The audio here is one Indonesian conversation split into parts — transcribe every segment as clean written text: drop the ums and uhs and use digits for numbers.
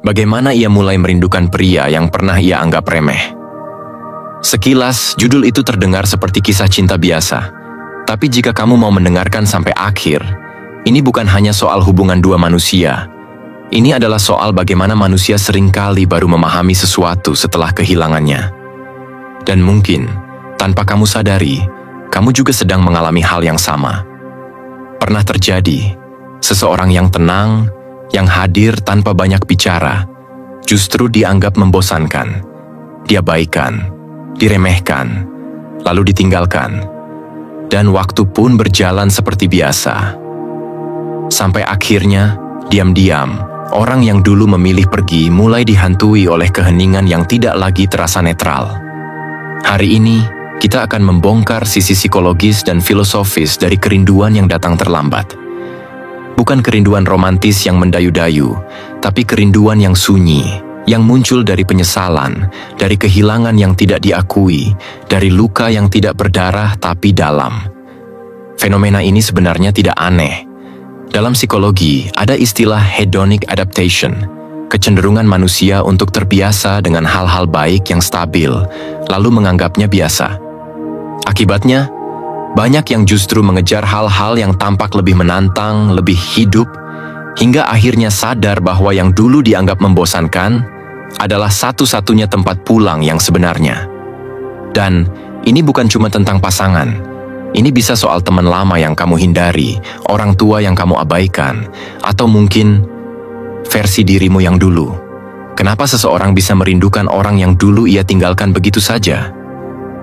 Bagaimana ia mulai merindukan pria yang pernah ia anggap remeh. Sekilas, judul itu terdengar seperti kisah cinta biasa. Tapi jika kamu mau mendengarkan sampai akhir, ini bukan hanya soal hubungan dua manusia. Ini adalah soal bagaimana manusia seringkali baru memahami sesuatu setelah kehilangannya. Dan mungkin, tanpa kamu sadari, kamu juga sedang mengalami hal yang sama. Pernah terjadi, seseorang yang tenang, yang hadir tanpa banyak bicara, justru dianggap membosankan, diabaikan, diremehkan, lalu ditinggalkan. Dan waktu pun berjalan seperti biasa. Sampai akhirnya, diam-diam, orang yang dulu memilih pergi mulai dihantui oleh keheningan yang tidak lagi terasa netral. Hari ini, kita akan membongkar sisi psikologis dan filosofis dari kerinduan yang datang terlambat. Bukan kerinduan romantis yang mendayu-dayu, tapi kerinduan yang sunyi, yang muncul dari penyesalan, dari kehilangan yang tidak diakui, dari luka yang tidak berdarah tapi dalam. Fenomena ini sebenarnya tidak aneh. Dalam psikologi, ada istilah hedonic adaptation, kecenderungan manusia untuk terbiasa dengan hal-hal baik yang stabil, lalu menganggapnya biasa. Akibatnya, banyak yang justru mengejar hal-hal yang tampak lebih menantang, lebih hidup, hingga akhirnya sadar bahwa yang dulu dianggap membosankan adalah satu-satunya tempat pulang yang sebenarnya. Dan ini bukan cuma tentang pasangan. Ini bisa soal teman lama yang kamu hindari, orang tua yang kamu abaikan, atau mungkin versi dirimu yang dulu. Kenapa seseorang bisa merindukan orang yang dulu ia tinggalkan begitu saja?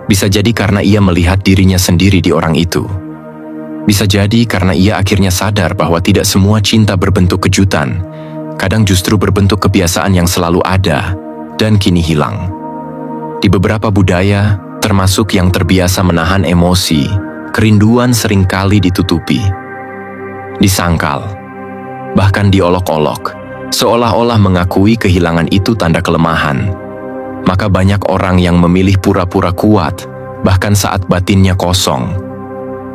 Bisa jadi karena ia melihat dirinya sendiri di orang itu. Bisa jadi karena ia akhirnya sadar bahwa tidak semua cinta berbentuk kejutan. Kadang justru berbentuk kebiasaan yang selalu ada dan kini hilang. Di beberapa budaya, termasuk yang terbiasa menahan emosi, kerinduan seringkali ditutupi, disangkal, bahkan diolok-olok, seolah-olah mengakui kehilangan itu tanda kelemahan. Maka banyak orang yang memilih pura-pura kuat, bahkan saat batinnya kosong.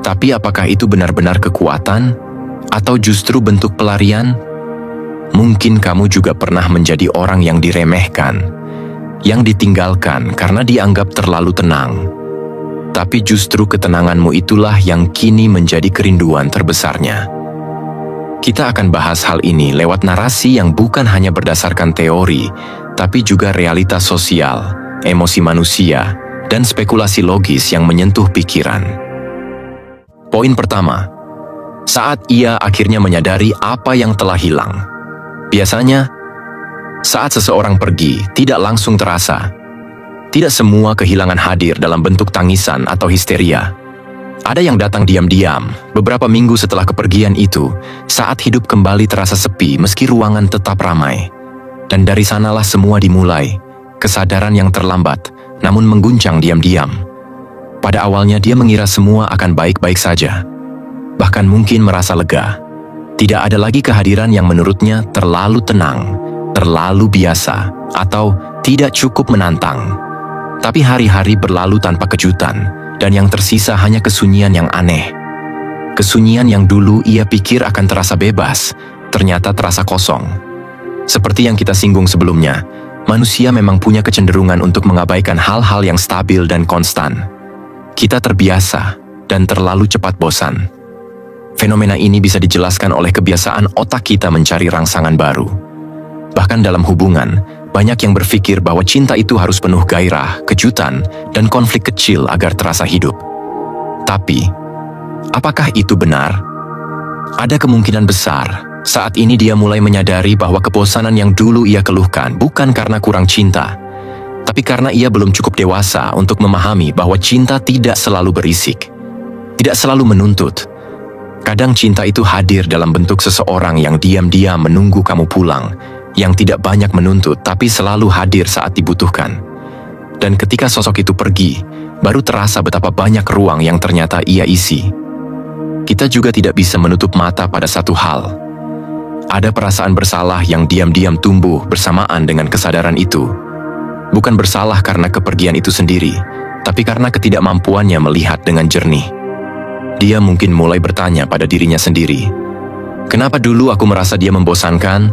Tapi apakah itu benar-benar kekuatan? Atau justru bentuk pelarian? Mungkin kamu juga pernah menjadi orang yang diremehkan, yang ditinggalkan karena dianggap terlalu tenang. Tapi justru ketenanganmu itulah yang kini menjadi kerinduan terbesarnya. Kita akan bahas hal ini lewat narasi yang bukan hanya berdasarkan teori, tapi juga realitas sosial, emosi manusia, dan spekulasi logis yang menyentuh pikiran. Poin pertama, saat ia akhirnya menyadari apa yang telah hilang. Biasanya, saat seseorang pergi, tidak langsung terasa. Tidak semua kehilangan hadir dalam bentuk tangisan atau histeria. Ada yang datang diam-diam, beberapa minggu setelah kepergian itu, saat hidup kembali terasa sepi meski ruangan tetap ramai. Dan dari sanalah semua dimulai, kesadaran yang terlambat, namun mengguncang diam-diam. Pada awalnya dia mengira semua akan baik-baik saja. Bahkan mungkin merasa lega. Tidak ada lagi kehadiran yang menurutnya terlalu tenang, terlalu biasa, atau tidak cukup menantang. Tapi hari-hari berlalu tanpa kejutan, dan yang tersisa hanya kesunyian yang aneh. Kesunyian yang dulu ia pikir akan terasa bebas, ternyata terasa kosong. Seperti yang kita singgung sebelumnya, manusia memang punya kecenderungan untuk mengabaikan hal-hal yang stabil dan konstan. Kita terbiasa dan terlalu cepat bosan. Fenomena ini bisa dijelaskan oleh kebiasaan otak kita mencari rangsangan baru. Bahkan dalam hubungan, banyak yang berpikir bahwa cinta itu harus penuh gairah, kejutan, dan konflik kecil agar terasa hidup. Tapi, apakah itu benar? Ada kemungkinan besar. Saat ini dia mulai menyadari bahwa kebosanan yang dulu ia keluhkan bukan karena kurang cinta, tapi karena ia belum cukup dewasa untuk memahami bahwa cinta tidak selalu berisik, tidak selalu menuntut. Kadang cinta itu hadir dalam bentuk seseorang yang diam-diam menunggu kamu pulang, yang tidak banyak menuntut tapi selalu hadir saat dibutuhkan. Dan ketika sosok itu pergi, baru terasa betapa banyak ruang yang ternyata ia isi. Kita juga tidak bisa menutup mata pada satu hal. Ada perasaan bersalah yang diam-diam tumbuh bersamaan dengan kesadaran itu. Bukan bersalah karena kepergian itu sendiri, tapi karena ketidakmampuannya melihat dengan jernih. Dia mungkin mulai bertanya pada dirinya sendiri, kenapa dulu aku merasa dia membosankan?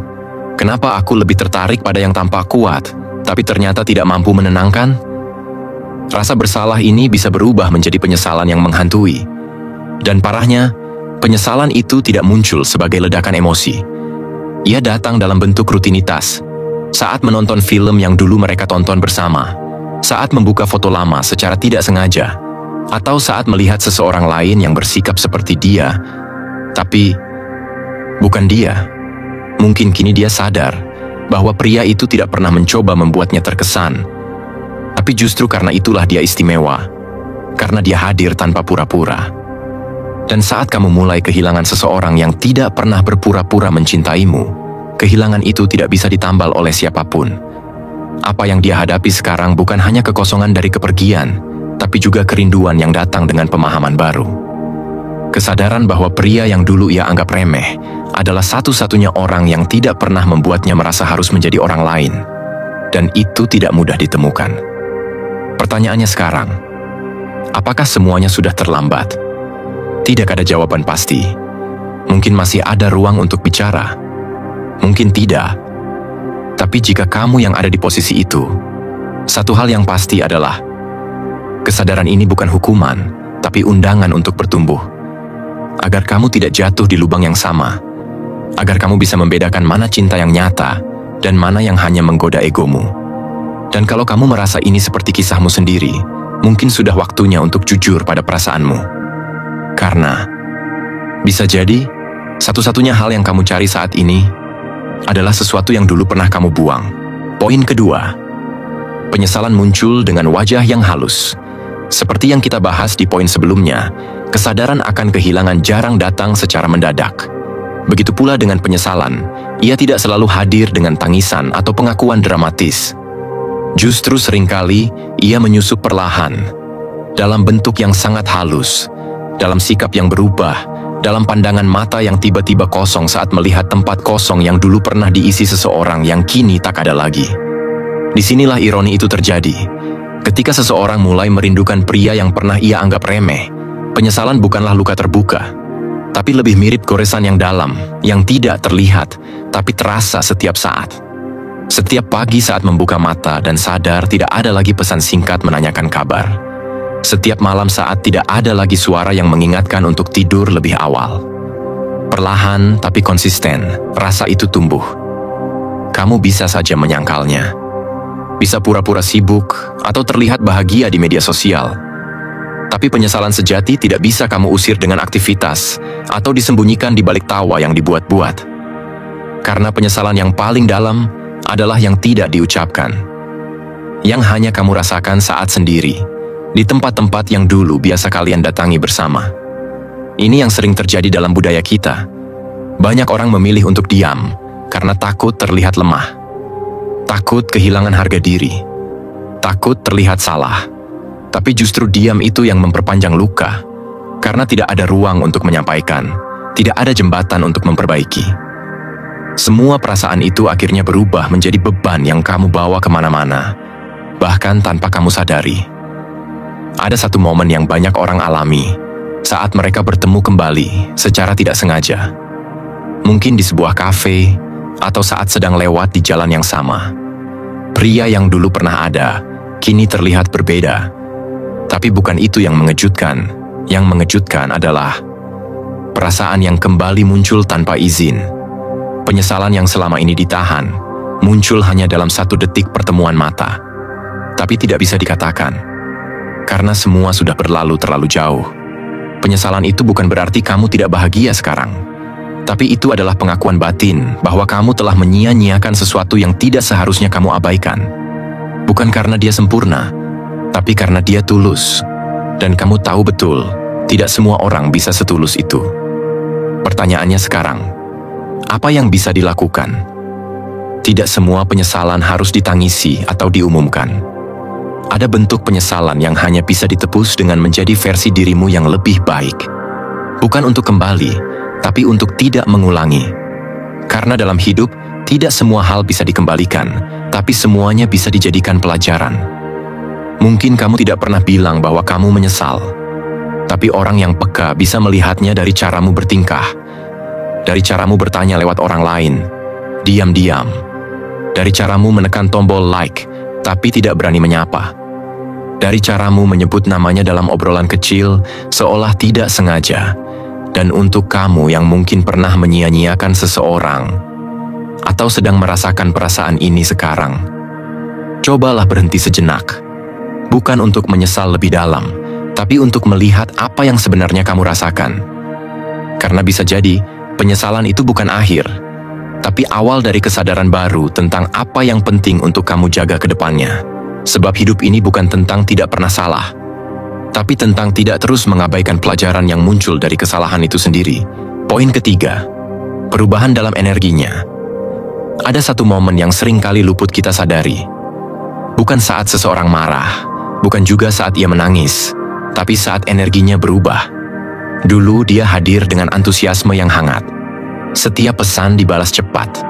Kenapa aku lebih tertarik pada yang tampak kuat, tapi ternyata tidak mampu menenangkan? Rasa bersalah ini bisa berubah menjadi penyesalan yang menghantui. Dan parahnya, penyesalan itu tidak muncul sebagai ledakan emosi. Ia datang dalam bentuk rutinitas. Saat menonton film yang dulu mereka tonton bersama, saat membuka foto lama secara tidak sengaja, atau saat melihat seseorang lain yang bersikap seperti dia, tapi bukan dia. Mungkin kini dia sadar bahwa pria itu tidak pernah mencoba membuatnya terkesan. Tapi justru karena itulah dia istimewa, karena dia hadir tanpa pura-pura. Dan saat kamu mulai kehilangan seseorang yang tidak pernah berpura-pura mencintaimu, kehilangan itu tidak bisa ditambal oleh siapapun. Apa yang dia hadapi sekarang bukan hanya kekosongan dari kepergian, tapi juga kerinduan yang datang dengan pemahaman baru. Kesadaran bahwa pria yang dulu ia anggap remeh adalah satu-satunya orang yang tidak pernah membuatnya merasa harus menjadi orang lain. Dan itu tidak mudah ditemukan. Pertanyaannya sekarang, apakah semuanya sudah terlambat? Tidak ada jawaban pasti. Mungkin masih ada ruang untuk bicara. Mungkin tidak. Tapi jika kamu yang ada di posisi itu, satu hal yang pasti adalah kesadaran ini bukan hukuman, tapi undangan untuk bertumbuh. Agar kamu tidak jatuh di lubang yang sama. Agar kamu bisa membedakan mana cinta yang nyata dan mana yang hanya menggoda egomu. Dan kalau kamu merasa ini seperti kisahmu sendiri, mungkin sudah waktunya untuk jujur pada perasaanmu. Karena bisa jadi satu-satunya hal yang kamu cari saat ini adalah sesuatu yang dulu pernah kamu buang. Poin kedua, penyesalan muncul dengan wajah yang halus. Seperti yang kita bahas di poin sebelumnya, kesadaran akan kehilangan jarang datang secara mendadak. Begitu pula dengan penyesalan, ia tidak selalu hadir dengan tangisan atau pengakuan dramatis. Justru seringkali ia menyusup perlahan, dalam bentuk yang sangat halus, dalam sikap yang berubah, dalam pandangan mata yang tiba-tiba kosong saat melihat tempat kosong yang dulu pernah diisi seseorang yang kini tak ada lagi. Disinilah ironi itu terjadi. Ketika seseorang mulai merindukan pria yang pernah ia anggap remeh, penyesalan bukanlah luka terbuka, tapi lebih mirip goresan yang dalam, yang tidak terlihat, tapi terasa setiap saat. Setiap pagi saat membuka mata dan sadar tidak ada lagi pesan singkat menanyakan kabar. Setiap malam saat tidak ada lagi suara yang mengingatkan untuk tidur lebih awal. Perlahan tapi konsisten, rasa itu tumbuh. Kamu bisa saja menyangkalnya. Bisa pura-pura sibuk atau terlihat bahagia di media sosial. Tapi penyesalan sejati tidak bisa kamu usir dengan aktivitas atau disembunyikan di balik tawa yang dibuat-buat. Karena penyesalan yang paling dalam adalah yang tidak diucapkan. Yang hanya kamu rasakan saat sendiri, di tempat-tempat yang dulu biasa kalian datangi bersama. Ini yang sering terjadi dalam budaya kita. Banyak orang memilih untuk diam karena takut terlihat lemah. Takut kehilangan harga diri, takut terlihat salah. Tapi justru diam itu yang memperpanjang luka, karena tidak ada ruang untuk menyampaikan, tidak ada jembatan untuk memperbaiki. Semua perasaan itu akhirnya berubah menjadi beban yang kamu bawa kemana-mana, bahkan tanpa kamu sadari. Ada satu momen yang banyak orang alami, saat mereka bertemu kembali secara tidak sengaja. Mungkin di sebuah kafe, atau saat sedang lewat di jalan yang sama. Pria yang dulu pernah ada, kini terlihat berbeda. Tapi bukan itu yang mengejutkan. Yang mengejutkan adalah perasaan yang kembali muncul tanpa izin. Penyesalan yang selama ini ditahan, muncul hanya dalam 1 detik pertemuan mata. Tapi tidak bisa dikatakan, karena semua sudah berlalu terlalu jauh. Penyesalan itu bukan berarti kamu tidak bahagia sekarang. Tapi itu adalah pengakuan batin bahwa kamu telah menyia-nyiakan sesuatu yang tidak seharusnya kamu abaikan. Bukan karena dia sempurna, tapi karena dia tulus. Dan kamu tahu betul, tidak semua orang bisa setulus itu. Pertanyaannya sekarang, apa yang bisa dilakukan? Tidak semua penyesalan harus ditangisi atau diumumkan. Ada bentuk penyesalan yang hanya bisa ditebus dengan menjadi versi dirimu yang lebih baik. Bukan untuk kembali, tapi untuk tidak mengulangi. Karena dalam hidup, tidak semua hal bisa dikembalikan, tapi semuanya bisa dijadikan pelajaran. Mungkin kamu tidak pernah bilang bahwa kamu menyesal, tapi orang yang peka bisa melihatnya dari caramu bertingkah, dari caramu bertanya lewat orang lain, Diam-diam. Dari caramu menekan tombol like, tapi tidak berani menyapa. Dari caramu menyebut namanya dalam obrolan kecil, seolah tidak sengaja. Dan untuk kamu yang mungkin pernah menyia-nyiakan seseorang, atau sedang merasakan perasaan ini sekarang, cobalah berhenti sejenak. Bukan untuk menyesal lebih dalam, tapi untuk melihat apa yang sebenarnya kamu rasakan. Karena bisa jadi, penyesalan itu bukan akhir, tapi awal dari kesadaran baru tentang apa yang penting untuk kamu jaga ke depannya. Sebab hidup ini bukan tentang tidak pernah salah, tapi tentang tidak terus mengabaikan pelajaran yang muncul dari kesalahan itu sendiri. Poin ketiga, perubahan dalam energinya. Ada satu momen yang sering kali luput kita sadari. Bukan saat seseorang marah, bukan juga saat ia menangis, tapi saat energinya berubah. Dulu dia hadir dengan antusiasme yang hangat. Setiap pesan dibalas cepat.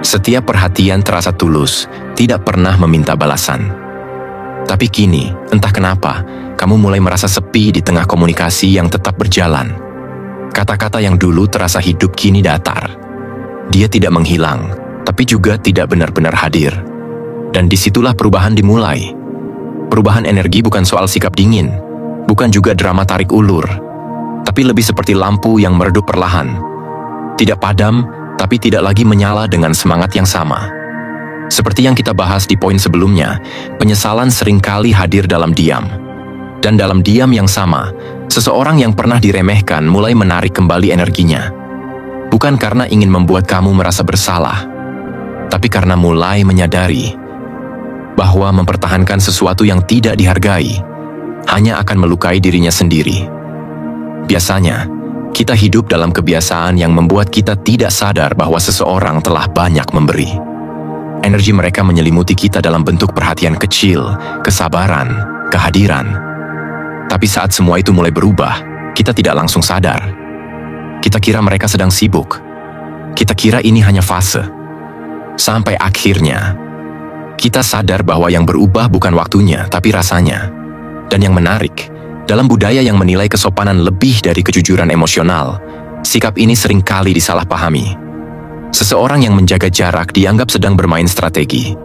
Setiap perhatian terasa tulus, tidak pernah meminta balasan. Tapi kini, entah kenapa, kamu mulai merasa sepi di tengah komunikasi yang tetap berjalan. Kata-kata yang dulu terasa hidup kini datar. Dia tidak menghilang, tapi juga tidak benar-benar hadir. Dan disitulah perubahan dimulai. Perubahan energi bukan soal sikap dingin, bukan juga drama tarik ulur, tapi lebih seperti lampu yang meredup perlahan. Tidak padam, tapi tidak lagi menyala dengan semangat yang sama. Seperti yang kita bahas di poin sebelumnya, penyesalan seringkali hadir dalam diam. Dan dalam diam yang sama, seseorang yang pernah diremehkan mulai menarik kembali energinya. Bukan karena ingin membuat kamu merasa bersalah, tapi karena mulai menyadari bahwa mempertahankan sesuatu yang tidak dihargai hanya akan melukai dirinya sendiri. Biasanya, kita hidup dalam kebiasaan yang membuat kita tidak sadar bahwa seseorang telah banyak memberi. Energi mereka menyelimuti kita dalam bentuk perhatian kecil, kesabaran, kehadiran. Tapi saat semua itu mulai berubah, kita tidak langsung sadar. Kita kira mereka sedang sibuk. Kita kira ini hanya fase. Sampai akhirnya, kita sadar bahwa yang berubah bukan waktunya, tapi rasanya. Dan yang menarik, dalam budaya yang menilai kesopanan lebih dari kejujuran emosional, sikap ini seringkali disalahpahami. Seseorang yang menjaga jarak dianggap sedang bermain strategi.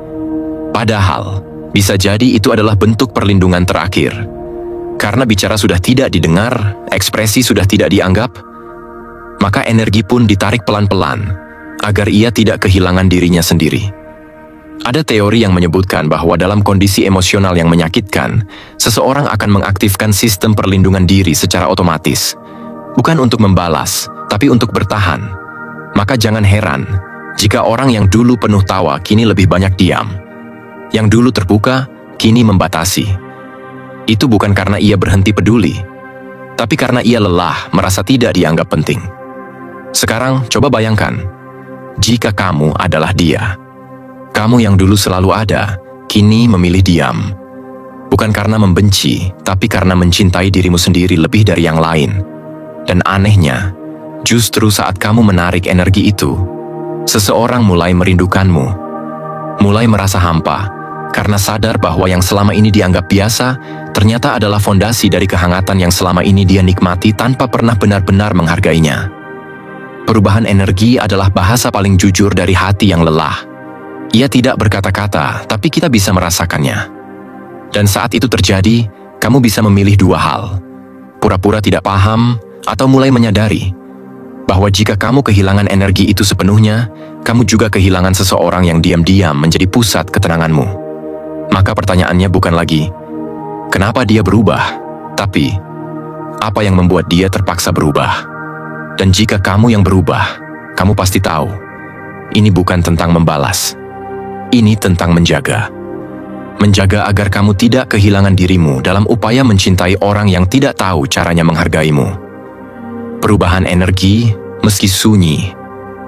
Padahal, bisa jadi itu adalah bentuk perlindungan terakhir. Karena bicara sudah tidak didengar, ekspresi sudah tidak dianggap, maka energi pun ditarik pelan-pelan, agar ia tidak kehilangan dirinya sendiri. Ada teori yang menyebutkan bahwa dalam kondisi emosional yang menyakitkan, seseorang akan mengaktifkan sistem perlindungan diri secara otomatis. Bukan untuk membalas, tapi untuk bertahan. Maka jangan heran jika orang yang dulu penuh tawa kini lebih banyak diam. Yang dulu terbuka, kini membatasi. Itu bukan karena ia berhenti peduli, tapi karena ia lelah merasa tidak dianggap penting. Sekarang coba bayangkan, jika kamu adalah dia. Kamu yang dulu selalu ada, kini memilih diam. Bukan karena membenci, tapi karena mencintai dirimu sendiri lebih dari yang lain. Dan anehnya, justru saat kamu menarik energi itu, seseorang mulai merindukanmu, mulai merasa hampa, karena sadar bahwa yang selama ini dianggap biasa, ternyata adalah fondasi dari kehangatan yang selama ini dia nikmati tanpa pernah benar-benar menghargainya. Perubahan energi adalah bahasa paling jujur dari hati yang lelah. Ia tidak berkata-kata, tapi kita bisa merasakannya. Dan saat itu terjadi, kamu bisa memilih dua hal. Pura-pura tidak paham, atau mulai menyadari bahwa jika kamu kehilangan energi itu sepenuhnya, kamu juga kehilangan seseorang yang diam-diam menjadi pusat ketenanganmu. Maka pertanyaannya bukan lagi, kenapa dia berubah? Tapi, apa yang membuat dia terpaksa berubah? Dan jika kamu yang berubah, kamu pasti tahu, ini bukan tentang membalas. Ini tentang menjaga. Menjaga agar kamu tidak kehilangan dirimu dalam upaya mencintai orang yang tidak tahu caranya menghargaimu. Perubahan energi, meski sunyi,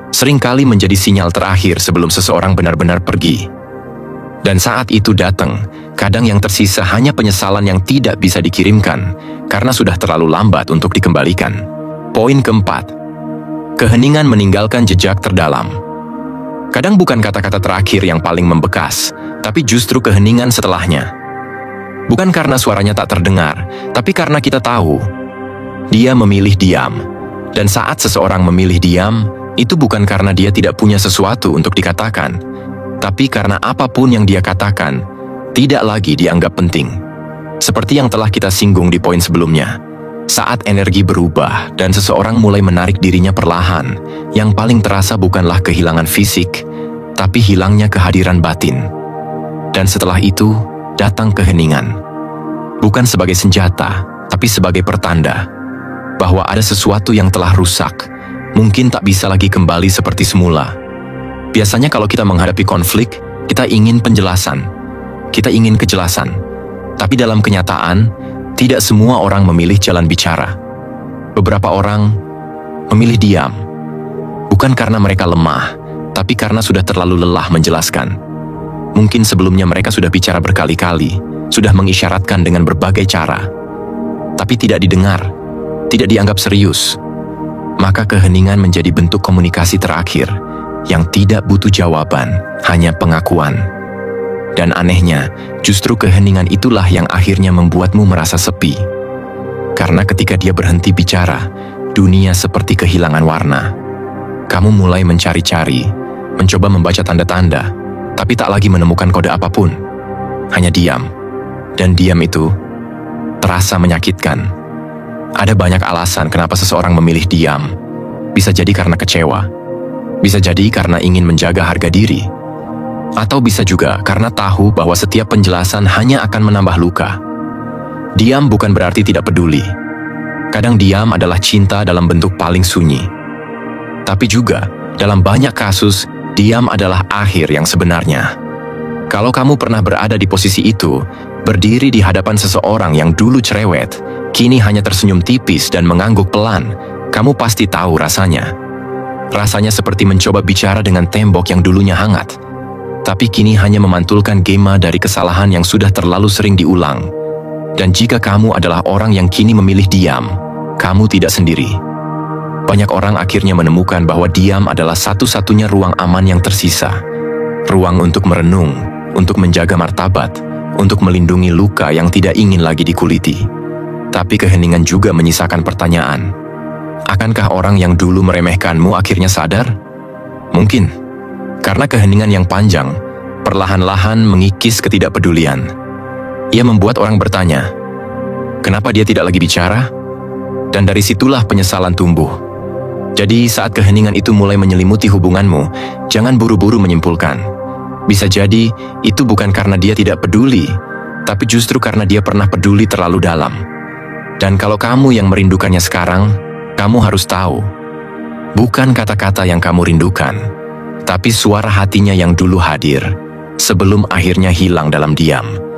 seringkali menjadi sinyal terakhir sebelum seseorang benar-benar pergi. Dan saat itu datang, kadang yang tersisa hanya penyesalan yang tidak bisa dikirimkan karena sudah terlalu lambat untuk dikembalikan. Poin keempat, keheningan meninggalkan jejak terdalam. Kadang bukan kata-kata terakhir yang paling membekas, tapi justru keheningan setelahnya. Bukan karena suaranya tak terdengar, tapi karena kita tahu dia memilih diam. Dan saat seseorang memilih diam, Itu bukan karena dia tidak punya sesuatu untuk dikatakan, tapi karena apapun yang dia katakan tidak lagi dianggap penting. Seperti yang telah kita singgung di poin sebelumnya, saat energi berubah dan seseorang mulai menarik dirinya perlahan, yang paling terasa bukanlah kehilangan fisik, tapi hilangnya kehadiran batin. Dan setelah itu, datang keheningan. Bukan sebagai senjata, tapi sebagai pertanda bahwa ada sesuatu yang telah rusak, mungkin tak bisa lagi kembali seperti semula. Biasanya kalau kita menghadapi konflik, kita ingin penjelasan, kita ingin kejelasan. Tapi dalam kenyataan, tidak semua orang memilih jalan bicara. Beberapa orang memilih diam, bukan karena mereka lemah, tapi karena sudah terlalu lelah menjelaskan. Mungkin sebelumnya mereka sudah bicara berkali-kali, sudah mengisyaratkan dengan berbagai cara, tapi tidak didengar, tidak dianggap serius. Maka keheningan menjadi bentuk komunikasi terakhir yang tidak butuh jawaban, hanya pengakuan. Dan anehnya, justru keheningan itulah yang akhirnya membuatmu merasa sepi. Karena ketika dia berhenti bicara, dunia seperti kehilangan warna. Kamu mulai mencari-cari, mencoba membaca tanda-tanda, tapi tak lagi menemukan kode apapun. Hanya diam. Dan diam itu terasa menyakitkan. Ada banyak alasan kenapa seseorang memilih diam. Bisa jadi karena kecewa. Bisa jadi karena ingin menjaga harga diri. Atau bisa juga karena tahu bahwa setiap penjelasan hanya akan menambah luka. Diam bukan berarti tidak peduli. Kadang diam adalah cinta dalam bentuk paling sunyi. Tapi juga, dalam banyak kasus, diam adalah akhir yang sebenarnya. Kalau kamu pernah berada di posisi itu, berdiri di hadapan seseorang yang dulu cerewet, kini hanya tersenyum tipis dan mengangguk pelan, kamu pasti tahu rasanya. Rasanya seperti mencoba bicara dengan tembok yang dulunya hangat, tapi kini hanya memantulkan gema dari kesalahan yang sudah terlalu sering diulang. Dan jika kamu adalah orang yang kini memilih diam, kamu tidak sendiri. Banyak orang akhirnya menemukan bahwa diam adalah satu-satunya ruang aman yang tersisa. Ruang untuk merenung, untuk menjaga martabat, untuk melindungi luka yang tidak ingin lagi dikuliti. Tapi keheningan juga menyisakan pertanyaan. Akankah orang yang dulu meremehkanmu akhirnya sadar? Mungkin. Karena keheningan yang panjang, perlahan-lahan mengikis ketidakpedulian. Ia membuat orang bertanya, kenapa dia tidak lagi bicara? Dan dari situlah penyesalan tumbuh. Jadi saat keheningan itu mulai menyelimuti hubunganmu, jangan buru-buru menyimpulkan. Bisa jadi itu bukan karena dia tidak peduli, tapi justru karena dia pernah peduli terlalu dalam. Dan kalau kamu yang merindukannya sekarang, kamu harus tahu, bukan kata-kata yang kamu rindukan, tapi suara hatinya yang dulu hadir, sebelum akhirnya hilang dalam diam.